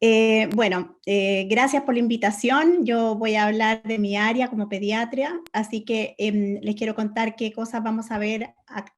Gracias por la invitación. Yo voy a hablar de mi área como pediatra, así que les quiero contar qué cosas vamos a ver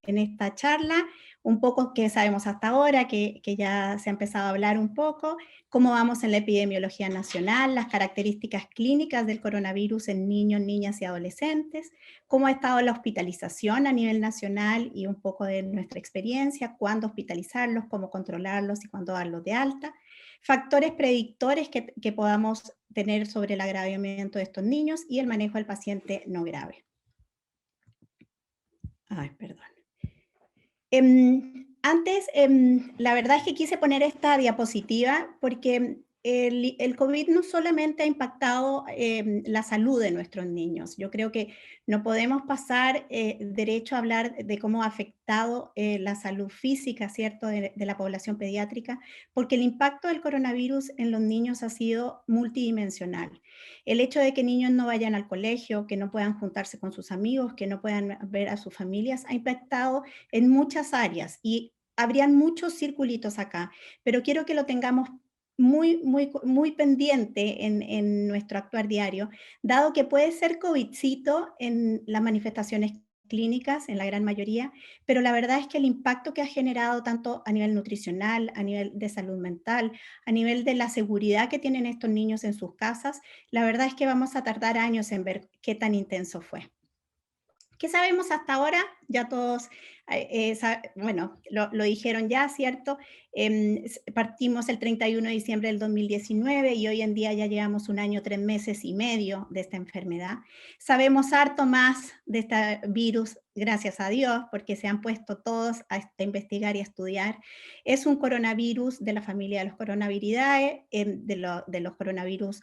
en esta charla, un poco qué sabemos hasta ahora, que ya se ha empezado a hablar un poco, cómo vamos en la epidemiología nacional, las características clínicas del coronavirus en niños, niñas y adolescentes, cómo ha estado la hospitalización a nivel nacional y un poco de nuestra experiencia, cuándo hospitalizarlos, cómo controlarlos y cuándo darlos de alta. Factores predictores que podamos tener sobre el agravamiento de estos niños y el manejo del paciente no grave. Ay, perdón. Antes, la verdad es que quise poner esta diapositiva porque el COVID no solamente ha impactado la salud de nuestros niños. Yo creo que no podemos pasar derecho a hablar de cómo ha afectado la salud física, ¿cierto?, de la población pediátrica, porque el impacto del coronavirus en los niños ha sido multidimensional. El hecho de que niños no vayan al colegio, que no puedan juntarse con sus amigos, que no puedan ver a sus familias, ha impactado en muchas áreas y habrían muchos circulitos acá, pero quiero que lo tengamos muy pendiente en nuestro actuar diario, dado que puede ser COVIDcito en las manifestaciones clínicas, en la gran mayoría, pero la verdad es que el impacto que ha generado tanto a nivel nutricional, a nivel de salud mental, a nivel de la seguridad que tienen estos niños en sus casas, la verdad es que vamos a tardar años en ver qué tan intenso fue. ¿Qué sabemos hasta ahora? Ya todos, lo dijeron ya, ¿cierto? Partimos el 31 de diciembre del 2019 y hoy en día ya llevamos un año, 3 meses y medio de esta enfermedad. Sabemos harto más de este virus, gracias a Dios, porque se han puesto todos a investigar y a estudiar. Es un coronavirus de la familia de los coronaviridae, de los coronavirus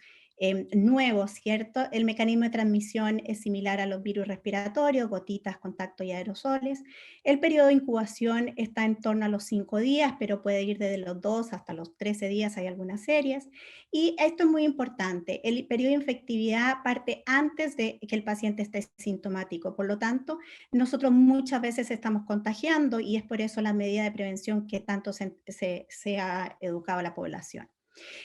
nuevos, ¿cierto? El mecanismo de transmisión es similar a los virus respiratorios, gotitas, contacto y aerosoles. El periodo de incubación está en torno a los 5 días, pero puede ir desde los 2 hasta los 13 días, hay algunas series. Y esto es muy importante, el periodo de infectividad parte antes de que el paciente esté sintomático, por lo tanto, nosotros muchas veces estamos contagiando y es por eso la medida de prevención que tanto se ha educado a la población.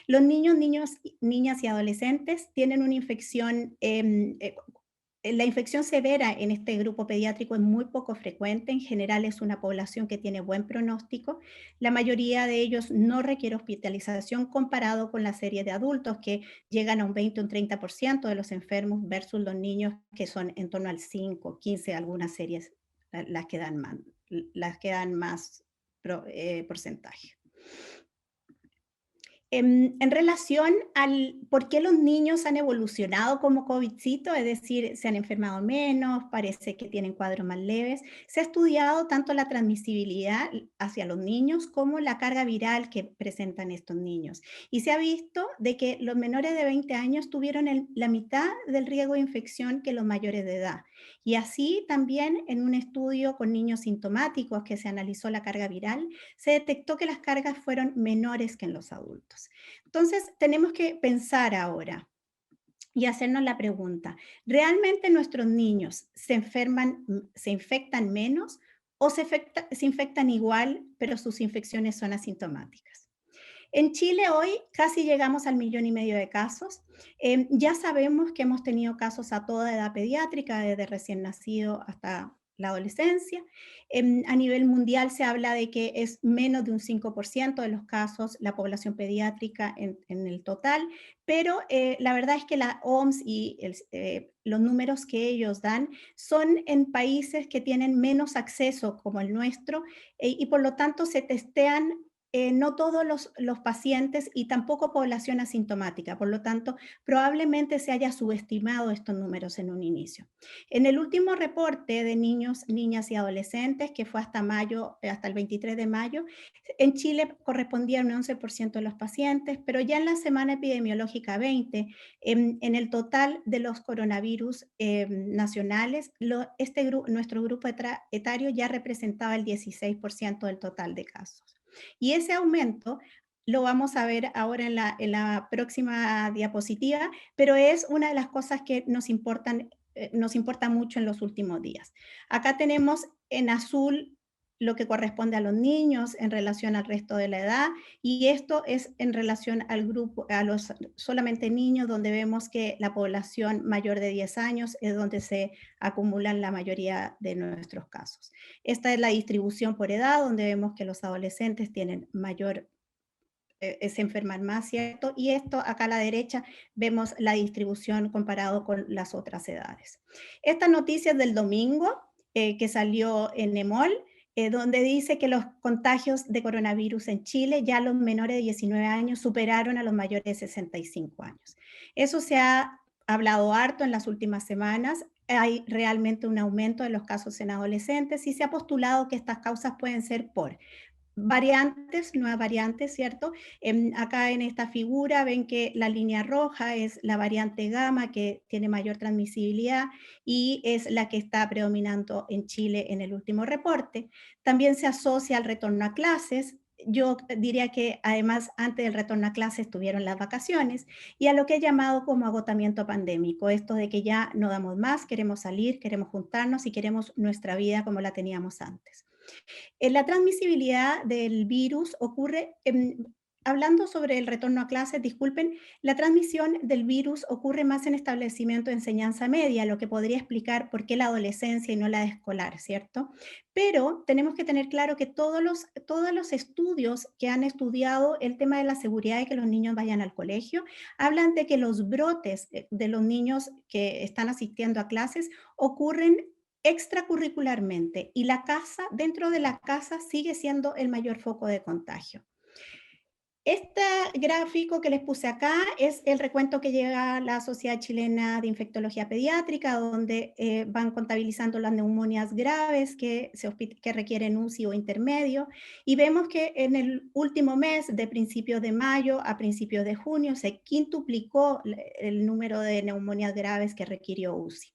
Los niñas y adolescentes tienen una infección, la infección severa en este grupo pediátrico es muy poco frecuente, en general es una población que tiene buen pronóstico, la mayoría de ellos no requiere hospitalización comparado con la serie de adultos que llegan a un 20 o un 30% de los enfermos versus los niños que son en torno al 5, 15, algunas series las que dan más porcentaje. En relación al por qué los niños han evolucionado como COVIDcito, es decir, se han enfermado menos, parece que tienen cuadros más leves, se ha estudiado tanto la transmisibilidad hacia los niños como la carga viral que presentan estos niños. Y se ha visto de que los menores de 20 años tuvieron la mitad del riesgo de infección que los mayores de edad. Y así también en un estudio con niños sintomáticos que se analizó la carga viral, se detectó que las cargas fueron menores que en los adultos. Entonces, tenemos que pensar ahora y hacernos la pregunta, ¿realmente nuestros niños se infectan menos o se infectan igual, pero sus infecciones son asintomáticas? En Chile hoy casi llegamos al 1,5 millones de casos. Ya sabemos que hemos tenido casos a toda edad pediátrica, desde recién nacido hasta la adolescencia. A nivel mundial se habla de que es menos de un 5% de los casos la población pediátrica en el total, pero la verdad es que la OMS y los números que ellos dan son en países que tienen menos acceso como el nuestro y por lo tanto se testean no todos los pacientes y tampoco población asintomática. Por lo tanto, probablemente se haya subestimado estos números en un inicio. En el último reporte de niños, niñas y adolescentes, que fue hasta mayo, hasta el 23 de mayo, en Chile correspondía a un 11% de los pacientes, pero ya en la semana epidemiológica 20, en el total de los coronavirus nacionales, nuestro grupo etario ya representaba el 16% del total de casos. Y ese aumento lo vamos a ver ahora en la próxima diapositiva, pero es una de las cosas que nos importa mucho en los últimos días. Acá tenemos en azul lo que corresponde a los niños en relación al resto de la edad, y esto es en relación al grupo, a los solamente niños, donde vemos que la población mayor de 10 años es donde se acumulan la mayoría de nuestros casos. Esta es la distribución por edad, donde vemos que los adolescentes tienen mayor se enferman más, ¿cierto? Y esto acá a la derecha vemos la distribución comparado con las otras edades. Esta noticia es del domingo, que salió en EMOL, donde dice que los contagios de coronavirus en Chile, ya los menores de 19 años superaron a los mayores de 65 años. Eso se ha hablado harto en las últimas semanas. Hay realmente un aumento de los casos en adolescentes y se ha postulado que estas causas pueden ser por variantes, nuevas variantes, ¿cierto? Acá en esta figura ven que la línea roja es la variante gamma que tiene mayor transmisibilidad y es la que está predominando en Chile en el último reporte. También se asocia al retorno a clases. Yo diría que además antes del retorno a clases tuvieron las vacaciones y a lo que he llamado como agotamiento pandémico, esto de que ya no damos más, queremos salir, queremos juntarnos y queremos nuestra vida como la teníamos antes. La transmisibilidad del virus ocurre, hablando sobre el retorno a clases, disculpen, la transmisión del virus ocurre más en establecimientos de enseñanza media, lo que podría explicar por qué la adolescencia y no la escolar, ¿cierto? Pero tenemos que tener claro que todos los estudios que han estudiado el tema de la seguridad de que los niños vayan al colegio, hablan de que los brotes de los niños que están asistiendo a clases ocurren extracurricularmente y la casa, dentro de la casa sigue siendo el mayor foco de contagio. Este gráfico que les puse acá es el recuento que llega la Sociedad Chilena de Infectología Pediátrica, donde van contabilizando las neumonias graves que requieren UCI o intermedio, y vemos que en el último mes, de principios de mayo a principios de junio, se quintuplicó el número de neumonias graves que requirió UCI.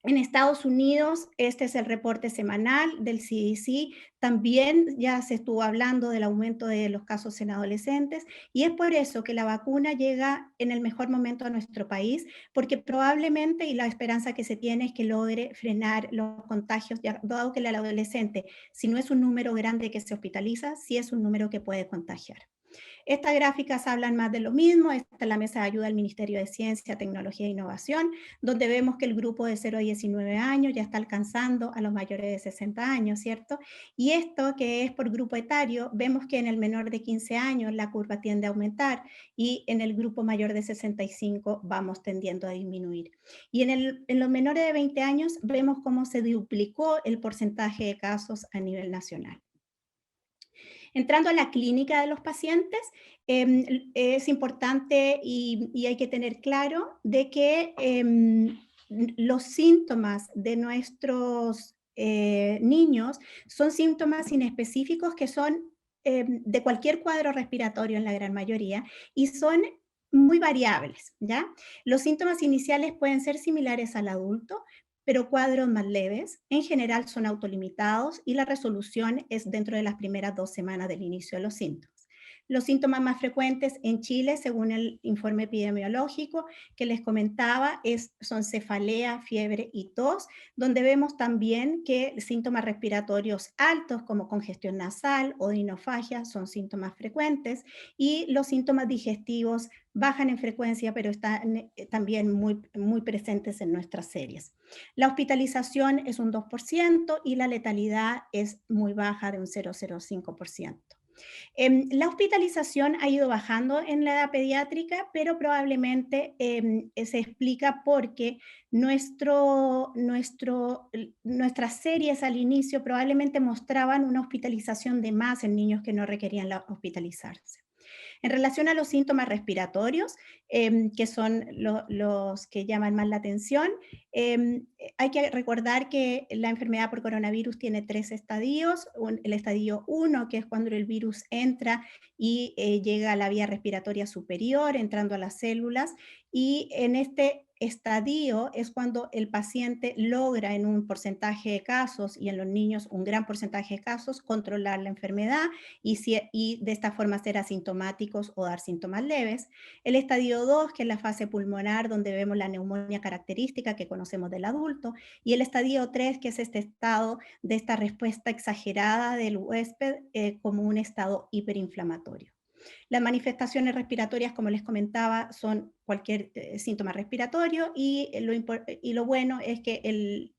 En Estados Unidos, este es el reporte semanal del CDC, también ya se estuvo hablando del aumento de los casos en adolescentes y es por eso que la vacuna llega en el mejor momento a nuestro país, porque probablemente y la esperanza que se tiene es que logre frenar los contagios, dado que el adolescente, si no es un número grande que se hospitaliza, sí es un número que puede contagiar. Estas gráficas hablan más de lo mismo. Esta es la mesa de ayuda del Ministerio de Ciencia, Tecnología e Innovación, donde vemos que el grupo de 0 a 19 años ya está alcanzando a los mayores de 60 años, ¿cierto? Y esto, que es por grupo etario, vemos que en el menor de 15 años la curva tiende a aumentar y en el grupo mayor de 65 vamos tendiendo a disminuir. Y en los menores de 20 años vemos cómo se duplicó el porcentaje de casos a nivel nacional. Entrando a la clínica de los pacientes, es importante y hay que tener claro de que los síntomas de nuestros niños son síntomas inespecíficos que son de cualquier cuadro respiratorio en la gran mayoría y son muy variables, ¿ya? Los síntomas iniciales pueden ser similares al adulto, pero cuadros más leves, en general son autolimitados y la resolución es dentro de las primeras 2 semanas del inicio de los síntomas. Los síntomas más frecuentes en Chile, según el informe epidemiológico que les comentaba, son cefalea, fiebre y tos, donde vemos también que síntomas respiratorios altos como congestión nasal o dinofagia son síntomas frecuentes y los síntomas digestivos bajan en frecuencia, pero están también muy, muy presentes en nuestras series. La hospitalización es un 2% y la letalidad es muy baja, de un 0,05%. La hospitalización ha ido bajando en la edad pediátrica, pero probablemente se explica porque nuestras series al inicio probablemente mostraban una hospitalización de más en niños que no requerían hospitalizarse. En relación a los síntomas respiratorios, que son los que llaman más la atención, hay que recordar que la enfermedad por coronavirus tiene 3 estadios. El estadio 1, que es cuando el virus entra y llega a la vía respiratoria superior, entrando a las células, y en este estadio es cuando el paciente logra en un porcentaje de casos, y en los niños un gran porcentaje de casos, controlar la enfermedad y de esta forma ser asintomáticos o dar síntomas leves. El estadio 2, que es la fase pulmonar, donde vemos la neumonía característica que conocemos del adulto, y el estadio 3, que es este estado de esta respuesta exagerada del huésped como un estado hiperinflamatorio. Las manifestaciones respiratorias, como les comentaba, son cualquier síntoma respiratorio, y lo bueno es que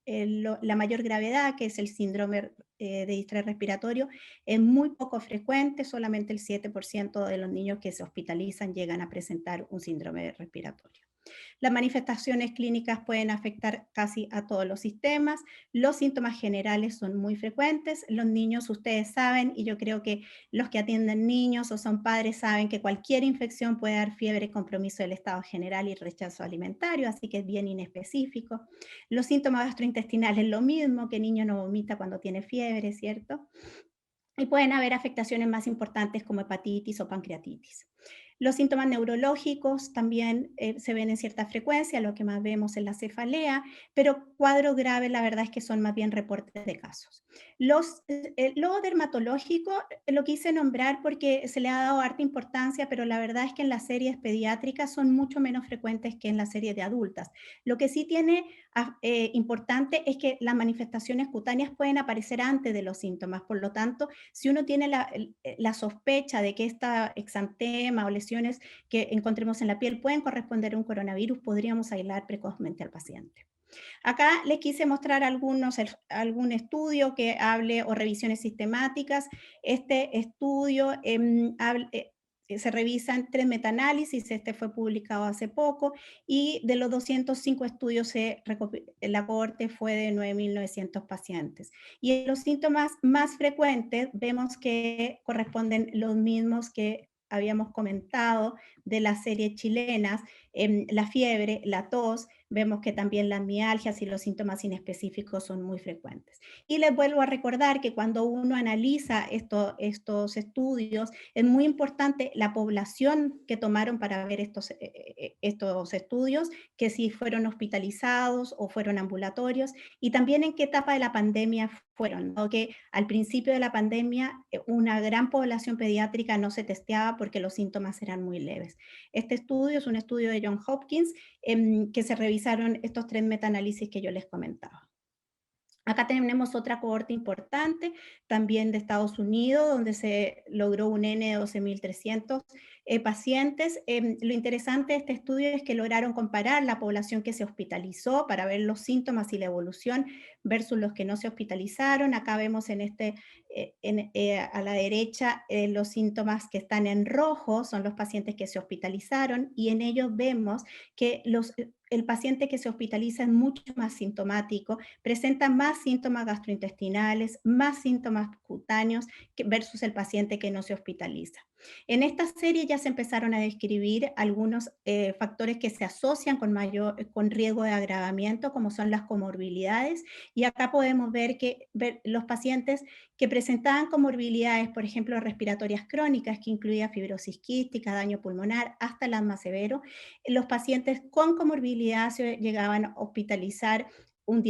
la mayor gravedad, que es el síndrome de distrés respiratorio, es muy poco frecuente. Solamente el 7% de los niños que se hospitalizan llegan a presentar un síndrome respiratorio. Las manifestaciones clínicas pueden afectar casi a todos los sistemas. Los síntomas generales son muy frecuentes. Los niños, ustedes saben, y yo creo que los que atienden niños o son padres saben que cualquier infección puede dar fiebre, compromiso del estado general y rechazo alimentario, así que es bien inespecífico. Los síntomas gastrointestinales, lo mismo, que el niño no vomita cuando tiene fiebre, ¿cierto? Y pueden haber afectaciones más importantes como hepatitis o pancreatitis. Los síntomas neurológicos también se ven en cierta frecuencia, lo que más vemos en la cefalea, pero cuadros graves la verdad es que son más bien reportes de casos. Lo dermatológico lo quise nombrar porque se le ha dado harta importancia, pero la verdad es que en las series pediátricas son mucho menos frecuentes que en las series de adultas. Lo que sí tiene importante es que las manifestaciones cutáneas pueden aparecer antes de los síntomas. Por lo tanto, si uno tiene la sospecha de que esta exantema o lesiones que encontremos en la piel pueden corresponder a un coronavirus, podríamos aislar precozmente al paciente. Acá les quise mostrar algún estudio que hable, o revisiones sistemáticas. Este estudio se revisan 3 metaanálisis, este fue publicado hace poco, y de los 205 estudios la cohorte fue de 9.900 pacientes. Y en los síntomas más frecuentes vemos que corresponden los mismos que habíamos comentado de las series chilenas, la fiebre, la tos. Vemos que también las mialgias y los síntomas inespecíficos son muy frecuentes. Y les vuelvo a recordar que cuando uno analiza estos estudios, es muy importante la población que tomaron para ver estos estudios, que si fueron hospitalizados o fueron ambulatorios, y también en qué etapa de la pandemia fueron, ¿no? Que al principio de la pandemia una gran población pediátrica no se testeaba porque los síntomas eran muy leves. Este estudio es un estudio de Johns Hopkins, que se revisaron estos 3 metaanálisis que yo les comentaba. Acá tenemos otra cohorte importante, también de Estados Unidos, donde se logró un N de 12.300 pacientes. Lo interesante de este estudio es que lograron comparar la población que se hospitalizó para ver los síntomas y la evolución versus los que no se hospitalizaron. Acá vemos a la derecha los síntomas que están en rojo, son los pacientes que se hospitalizaron, y en ellos vemos que el paciente que se hospitaliza es mucho más sintomático, presenta más síntomas gastrointestinales, más síntomas cutáneos versus el paciente que no se hospitaliza. En esta serie ya se empezaron a describir algunos factores que se asocian con riesgo de agravamiento, como son las comorbilidades, y acá podemos ver los pacientes que presentaban comorbilidades, por ejemplo, respiratorias crónicas, que incluía fibrosis quística, daño pulmonar, hasta el asma severo. Los pacientes con comorbilidad se llegaban a hospitalizar un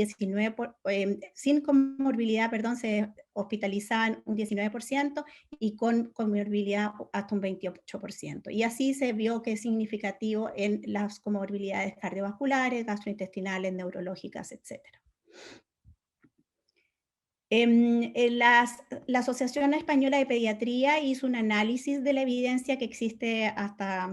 sin comorbilidad, perdón, se hospitalizaban un 19%, y con comorbilidad hasta un 28%. Y así se vio que es significativo en las comorbilidades cardiovasculares, gastrointestinales, neurológicas, etcétera. La Asociación Española de Pediatría hizo un análisis de la evidencia que existe hasta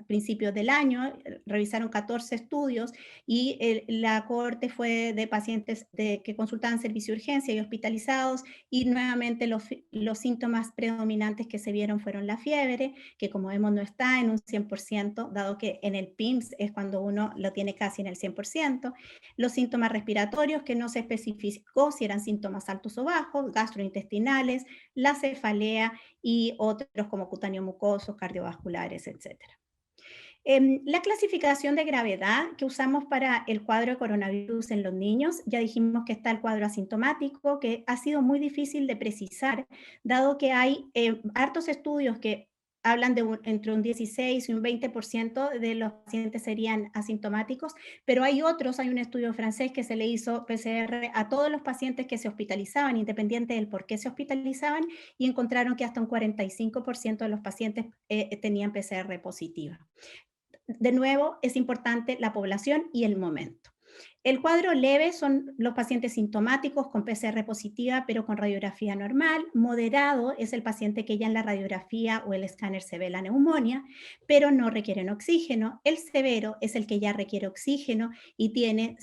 principios del año. Revisaron 14 estudios, y la cohorte fue de pacientes que consultaban servicio de urgencia y hospitalizados, y nuevamente los síntomas predominantes que se vieron fueron la fiebre, que como vemos no está en un 100%, dado que en el PIMS es cuando uno lo tiene casi en el 100%, los síntomas respiratorios, que no se especificó si eran síntomas altos o bajos, gastrointestinales, la cefalea y otros como cutáneo mucosos, cardiovasculares, etc. La clasificación de gravedad que usamos para el cuadro de coronavirus en los niños, ya dijimos que está el cuadro asintomático, que ha sido muy difícil de precisar, dado que hay hartos estudios que hablan de entre un 16 y un 20% de los pacientes serían asintomáticos, pero hay otros, hay un estudio francés que se le hizo PCR a todos los pacientes que se hospitalizaban, independiente del por qué se hospitalizaban, y encontraron que hasta un 45% de los pacientes tenían PCR positiva. De nuevo, es importante la población y el momento. El cuadro leve son los pacientes sintomáticos con PCR positiva, pero con radiografía normal. Moderado es el paciente que ya en la radiografía o el escáner se ve la neumonía, pero no requieren oxígeno. El severo es el que ya requiere oxígeno y tiene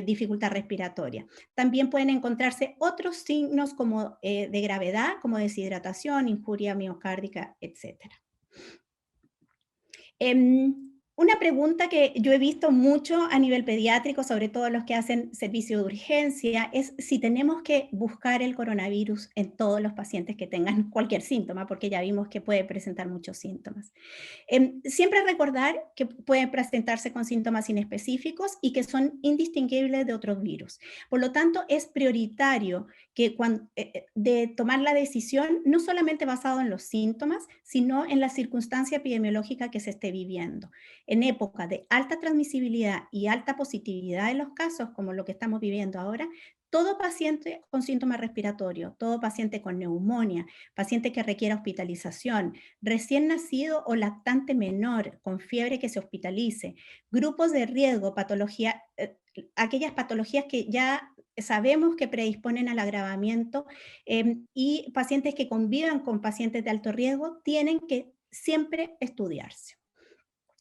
dificultad respiratoria. También pueden encontrarse otros signos como de gravedad, como deshidratación, injuria miocárdica, etc. Una pregunta que yo he visto mucho a nivel pediátrico, sobre todo los que hacen servicio de urgencia, es si tenemos que buscar el coronavirus en todos los pacientes que tengan cualquier síntoma, porque ya vimos que puede presentar muchos síntomas. Siempre recordar que pueden presentarse con síntomas inespecíficos y que son indistinguibles de otros virus. Por lo tanto, es prioritario que de tomar la decisión no solamente basado en los síntomas, sino en la circunstancia epidemiológica que se esté viviendo. En época de alta transmisibilidad y alta positividad de los casos, como lo que estamos viviendo ahora, todo paciente con síntomas respiratorios, todo paciente con neumonía, paciente que requiera hospitalización, recién nacido o lactante menor con fiebre que se hospitalice, grupos de riesgo, aquellas patologías que ya sabemos que predisponen al agravamiento, y pacientes que convivan con pacientes de alto riesgo tienen que siempre estudiarse.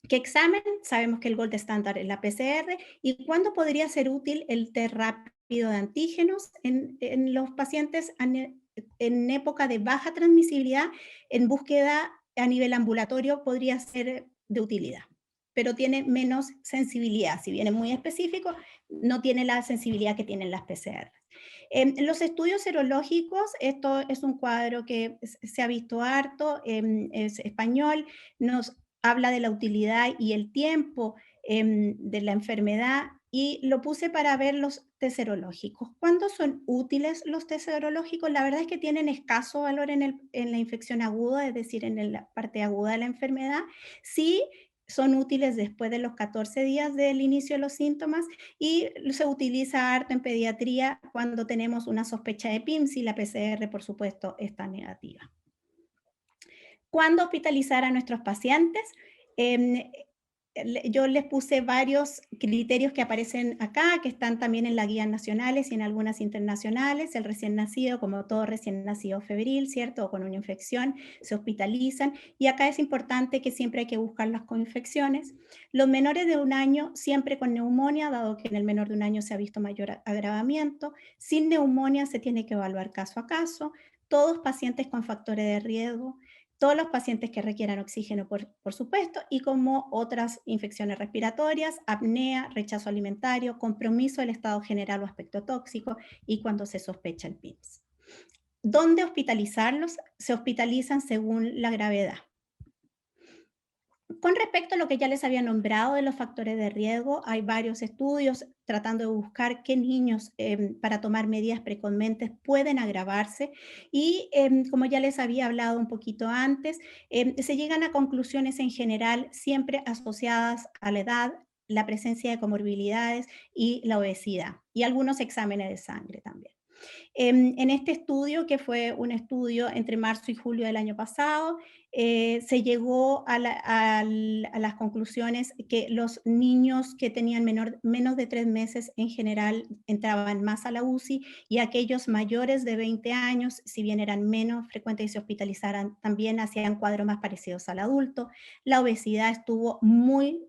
¿Qué examen? Sabemos que el gold estándar es la PCR. ¿Y cuándo podría ser útil el test rápido de antígenos en los pacientes en época de baja transmisibilidad? En búsqueda a nivel ambulatorio podría ser de utilidad, pero tiene menos sensibilidad. Si bien es muy específico, no tiene la sensibilidad que tienen las PCR. En los estudios serológicos, esto es un cuadro que se ha visto harto, es español, nos habla de la utilidad y el tiempo de la enfermedad, y lo puse para ver los test serológicos. ¿Cuándo son útiles los test serológicos? La verdad es que tienen escaso valor en la infección aguda, es decir, en la parte aguda de la enfermedad. Sí, son útiles después de los 14 días del inicio de los síntomas, y se utiliza harto en pediatría cuando tenemos una sospecha de PIMS y la PCR, por supuesto, está negativa. ¿Cuándo hospitalizar a nuestros pacientes? Yo les puse varios criterios que aparecen acá, que están también en las guías nacionales y en algunas internacionales. El recién nacido, como todo recién nacido febril, ¿cierto? O con una infección, se hospitalizan. Y acá es importante que siempre hay que buscar las coinfecciones. Los menores de un año, siempre con neumonía, dado que en el menor de un año se ha visto mayor agravamiento. Sin neumonía se tiene que evaluar caso a caso. Todos pacientes con factores de riesgo, todos los pacientes que requieran oxígeno, por supuesto, y como otras infecciones respiratorias, apnea, rechazo alimentario, compromiso del estado general o aspecto tóxico, y cuando se sospecha el PIMS. ¿Dónde hospitalizarlos? Se hospitalizan según la gravedad. Con respecto a lo que ya les había nombrado de los factores de riesgo, hay varios estudios tratando de buscar qué niños para tomar medidas precozmente pueden agravarse, y como ya les había hablado un poquito antes, se llegan a conclusiones en general siempre asociadas a la edad, la presencia de comorbilidades y la obesidad, y algunos exámenes de sangre también. En este estudio, que fue un estudio entre marzo y julio del año pasado, se llegó a las conclusiones que los niños que tenían menos de 3 meses en general entraban más a la UCI, y aquellos mayores de 20 años, si bien eran menos frecuentes y se hospitalizaran, también hacían cuadros más parecidos al adulto. La obesidad estuvo muy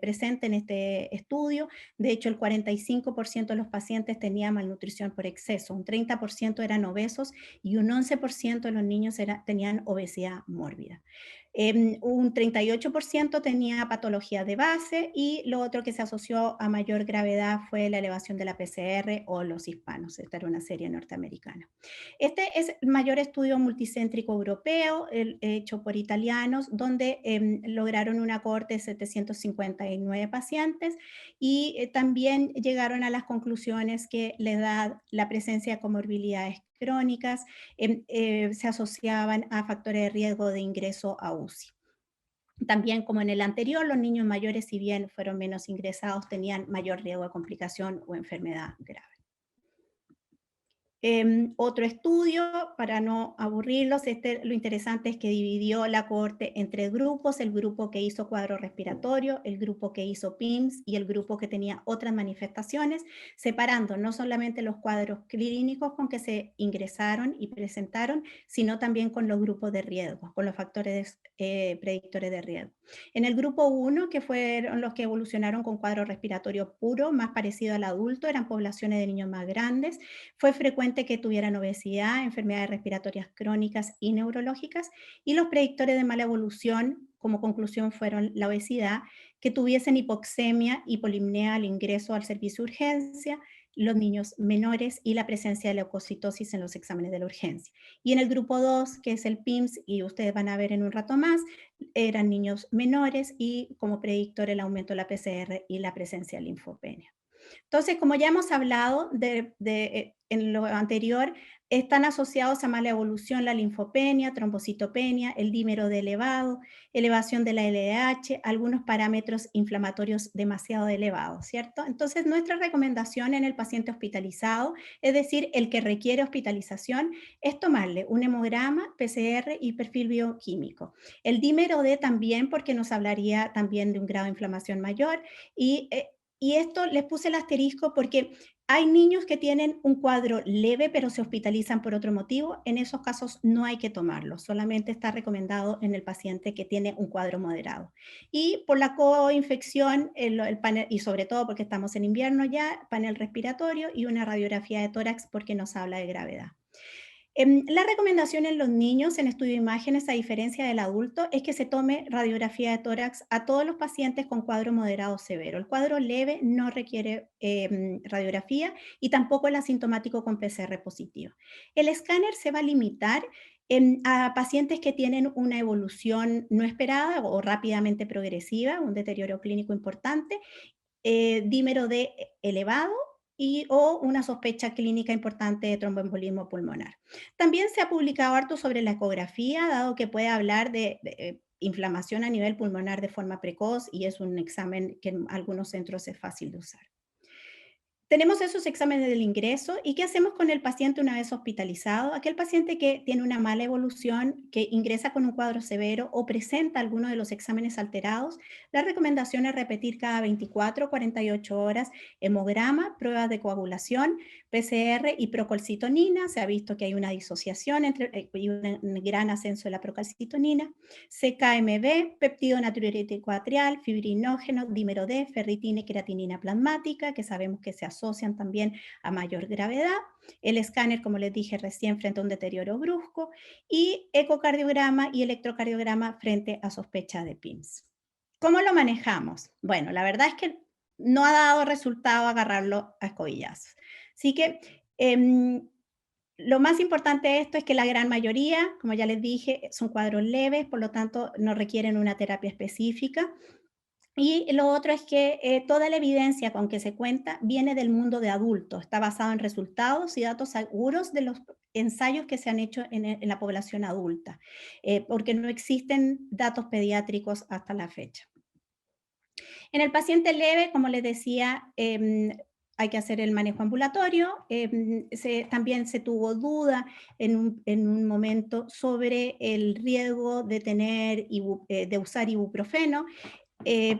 presente en este estudio. De hecho, el 45% de los pacientes tenían malnutrición por exceso, un 30% eran obesos y un 11% de los niños tenían obesidad mórbida. Un 38% tenía patología de base, y lo otro que se asoció a mayor gravedad fue la elevación de la PCR o los hispanos. Esta era una serie norteamericana. Este es el mayor estudio multicéntrico europeo hecho por italianos, donde lograron una cohorte de 759 pacientes, y también llegaron a las conclusiones que la edad, la presencia de comorbilidades crónicas, se asociaban a factores de riesgo de ingreso a UCI. También, como en el anterior, los niños mayores, si bien fueron menos ingresados, tenían mayor riesgo de complicación o enfermedad grave. Otro estudio, para no aburrirlos, lo interesante es que dividió la cohorte entre grupos, el grupo que hizo cuadro respiratorio, el grupo que hizo PIMS y el grupo que tenía otras manifestaciones, separando no solamente los cuadros clínicos con que se ingresaron y presentaron, sino también con los grupos de riesgo, con los factores predictores de riesgo. En el grupo 1, que fueron los que evolucionaron con cuadro respiratorio puro, más parecido al adulto, eran poblaciones de niños más grandes, fue frecuente que tuvieran obesidad, enfermedades respiratorias crónicas y neurológicas, y los predictores de mala evolución, como conclusión, fueron la obesidad, que tuviesen hipoxemia y polimnea al ingreso al servicio de urgencia, los niños menores y la presencia de leucocitosis en los exámenes de la urgencia. Y en el grupo 2, que es el PIMS, y ustedes van a ver en un rato más, eran niños menores y como predictor el aumento de la PCR y la presencia de linfopenia. Entonces, como ya hemos hablado en lo anterior, están asociados a mala evolución la linfopenia, trombocitopenia, el dímero D elevado, elevación de la LDH, algunos parámetros inflamatorios demasiado elevados, ¿cierto? Entonces, nuestra recomendación en el paciente hospitalizado, es decir, el que requiere hospitalización, es tomarle un hemograma, PCR y perfil bioquímico. El dímero D también, porque nos hablaría también de un grado de inflamación mayor, y esto les puse el asterisco porque hay niños que tienen un cuadro leve pero se hospitalizan por otro motivo. En esos casos no hay que tomarlo, solamente está recomendado en el paciente que tiene un cuadro moderado. Y por la coinfección, el panel, y sobre todo porque estamos en invierno ya, panel respiratorio y una radiografía de tórax porque nos habla de gravedad. La recomendación en los niños en estudio de imágenes, a diferencia del adulto, es que se tome radiografía de tórax a todos los pacientes con cuadro moderado o severo. El cuadro leve no requiere radiografía y tampoco el asintomático con PCR positivo. El escáner se va a limitar a pacientes que tienen una evolución no esperada o rápidamente progresiva, un deterioro clínico importante, dímero D elevado o una sospecha clínica importante de tromboembolismo pulmonar. También se ha publicado harto sobre la ecografía, dado que puede hablar de inflamación a nivel pulmonar de forma precoz y es un examen que en algunos centros es fácil de usar. Tenemos esos exámenes del ingreso y ¿qué hacemos con el paciente una vez hospitalizado? Aquel paciente que tiene una mala evolución, que ingresa con un cuadro severo o presenta alguno de los exámenes alterados, la recomendación es repetir cada 24 o 48 horas hemograma, pruebas de coagulación, PCR y procalcitonina. Se ha visto que hay una disociación y un gran ascenso de la procalcitonina. CKMB, péptido natriurético atrial, fibrinógeno, dímero D, ferritina y creatinina plasmática, que sabemos que se asocian también a mayor gravedad. El escáner, como les dije recién, frente a un deterioro brusco. Y ecocardiograma y electrocardiograma frente a sospecha de PIMS. ¿Cómo lo manejamos? Bueno, la verdad es que no ha dado resultado agarrarlo a escobillazos. Así que lo más importante de esto es que la gran mayoría, como ya les dije, son cuadros leves, por lo tanto no requieren una terapia específica. Y lo otro es que toda la evidencia con que se cuenta viene del mundo de adultos, está basado en resultados y datos seguros de los ensayos que se han hecho en la población adulta, porque no existen datos pediátricos hasta la fecha. En el paciente leve, como les decía, hay que hacer el manejo ambulatorio. También se tuvo duda en un momento sobre el riesgo de de usar ibuprofeno.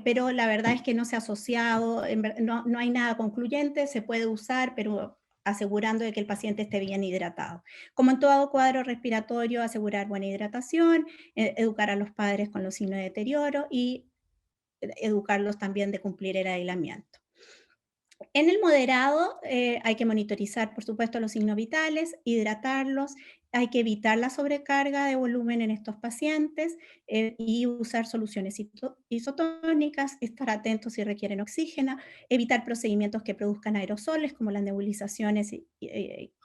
Pero la verdad es que no se ha asociado, no hay nada concluyente, se puede usar, pero asegurando de que el paciente esté bien hidratado. Como en todo cuadro respiratorio, asegurar buena hidratación, educar a los padres con los signos de deterioro y educarlos también de cumplir el aislamiento. En el moderado hay que monitorizar, por supuesto, los signos vitales, hidratarlos, hay que evitar la sobrecarga de volumen en estos pacientes y usar soluciones isotónicas, estar atentos si requieren oxígeno, evitar procedimientos que produzcan aerosoles como las nebulizaciones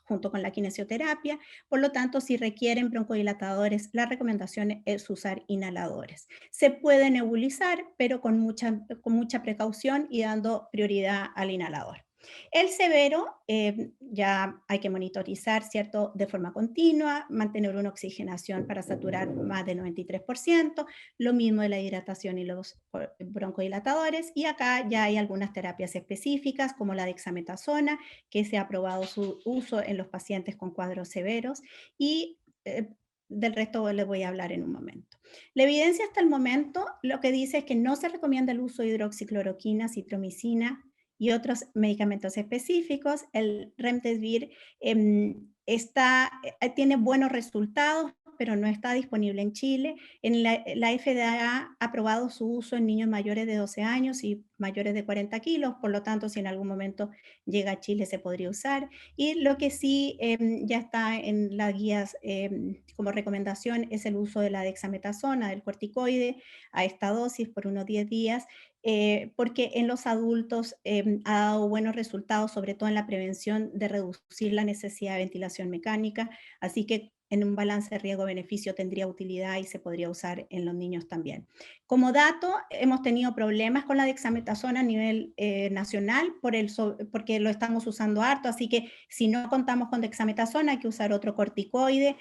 junto con la kinesioterapia. Por lo tanto, si requieren broncodilatadores, la recomendación es usar inhaladores. Se puede nebulizar, pero con mucha precaución y dando prioridad al inhalador. El severo ya hay que monitorizar, ¿cierto?, de forma continua, mantener una oxigenación para saturar más del 93%, lo mismo de la hidratación y los broncodilatadores, y acá ya hay algunas terapias específicas como la dexametasona, que se ha probado su uso en los pacientes con cuadros severos, y del resto les voy a hablar en un momento. La evidencia hasta el momento lo que dice es que no se recomienda el uso de hidroxicloroquina, citromicina, y otros medicamentos específicos. El Remdesivir tiene buenos resultados, pero no está disponible en Chile. La FDA ha aprobado su uso en niños mayores de 12 años y mayores de 40 kilos, por lo tanto, si en algún momento llega a Chile se podría usar. Y lo que sí ya está en las guías como recomendación es el uso de la dexametasona, del corticoide, a esta dosis por unos 10 días, porque en los adultos ha dado buenos resultados, sobre todo en la prevención de reducir la necesidad de ventilación mecánica, así que en un balance de riesgo-beneficio tendría utilidad y se podría usar en los niños también. Como dato, hemos tenido problemas con la dexametasona a nivel nacional porque lo estamos usando harto, así que si no contamos con dexametasona hay que usar otro corticoide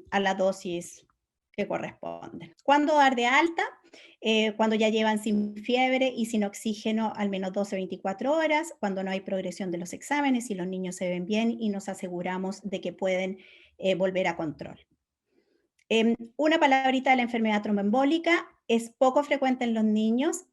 a la dosis que corresponde. ¿Cuándo dar de alta? Cuando ya llevan sin fiebre y sin oxígeno al menos 12 24 horas, cuando no hay progresión de los exámenes y los niños se ven bien y nos aseguramos de que pueden volver a control. Una palabrita de la enfermedad tromboembólica es poco frecuente en los niños.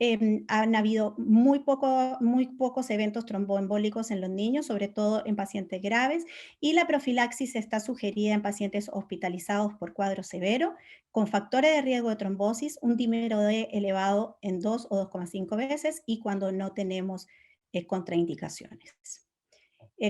Han habido muy pocos eventos tromboembólicos en los niños, sobre todo en pacientes graves, y la profilaxis está sugerida en pacientes hospitalizados por cuadro severo, con factores de riesgo de trombosis, un dímero D elevado en 2 o 2,5 veces, y cuando no tenemos contraindicaciones.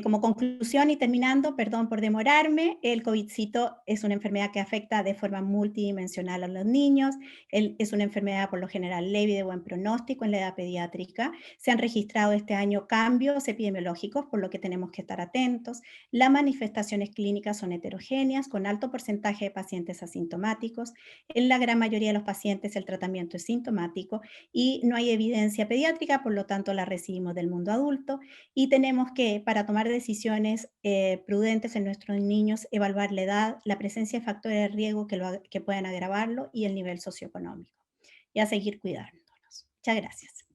Como conclusión y terminando, perdón por demorarme, el COVIDcito es una enfermedad que afecta de forma multidimensional a los niños. Es una enfermedad por lo general leve y de buen pronóstico en la edad pediátrica. Se han registrado este año cambios epidemiológicos, por lo que tenemos que estar atentos. Las manifestaciones clínicas son heterogéneas, con alto porcentaje de pacientes asintomáticos. En la gran mayoría de los pacientes el tratamiento es sintomático y no hay evidencia pediátrica, por lo tanto la recibimos del mundo adulto. Y tenemos que, para tomar decisiones prudentes en nuestros niños, evaluar la edad, la presencia de factores de riesgo que puedan agravarlo y el nivel socioeconómico. Y a seguir cuidándolos. Muchas gracias.